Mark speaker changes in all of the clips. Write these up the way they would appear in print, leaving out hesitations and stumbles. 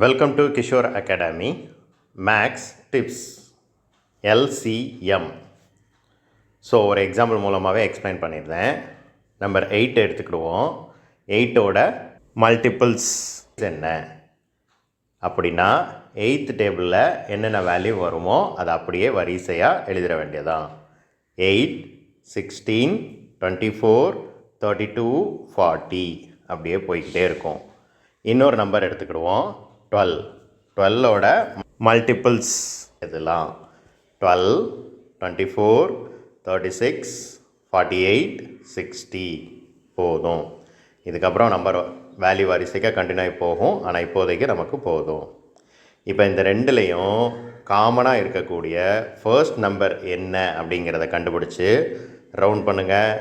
Speaker 1: Welcome to Kishore academy maths tips LCM. So ஒரு example மூலமாகவே explain பண்ணியிருந்தேன். நம்பர் 8 எடுத்துக்கிடுவோம். 8ஓட மல்டிபிள்ஸ் என்ன அப்படின்னா 8th டேபிளில் என்னென்ன வேல்யூ வருமோ அதை அப்படியே வரிசையாக எழுதிட வேண்டியதான். 8, 16, 24, 32, 40 அப்படியே போய்கிட்டே இருக்கும். இன்னொரு நம்பர் எடுத்துக்கிடுவோம். 12ஓட மல்டிபிள்ஸ் இதெல்லாம் 12, 24, 36, 48, 60 போதும். இதுக்கப்புறம் நம்பர் வேல்யூ வரிசைக்காக கண்டினியூ போகும். ஆனால் இப்போதைக்கு நமக்கு போதும். இப்போ இந்த ரெண்டுலேயும் காமனாக இருக்கக்கூடிய ஃபர்ஸ்ட் நம்பர் என்ன அப்படிங்கிறத கண்டுபிடிச்சி ரவுண்ட் பண்ணுங்கள்.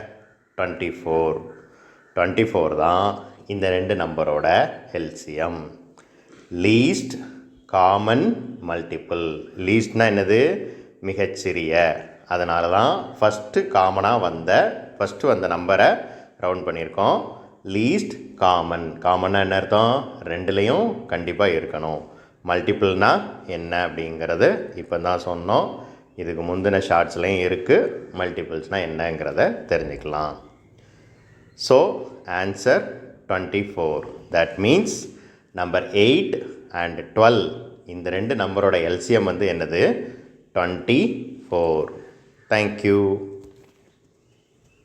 Speaker 1: 24 தான் இந்த ரெண்டு நம்பரோட LCM. Least common multiple. லீஸ்ட்னா என்னது? மிகச்சிறிய. அதனால தான் ஃபஸ்ட்டு வந்த நம்பரை ரவுண்ட் பண்ணியிருக்கோம். Least common. காமன்னா என்ன அர்த்தம்? ரெண்டுலேயும் கண்டிப்பாக இருக்கணும். மல்டிபிள்னா என்ன அப்படிங்கிறது இப்போ தான் சொன்னோம். இதுக்கு முந்தின ஷார்ட்ஸ்லேயும் இருக்குது. மல்டிபிள்ஸ்னால் என்னங்கிறத தெரிஞ்சுக்கலாம். So answer 24. That means number 8 and 12 இந்த ரெண்டு நம்பரோட LCM வந்து என்னது? 24. தேங்க்யூ.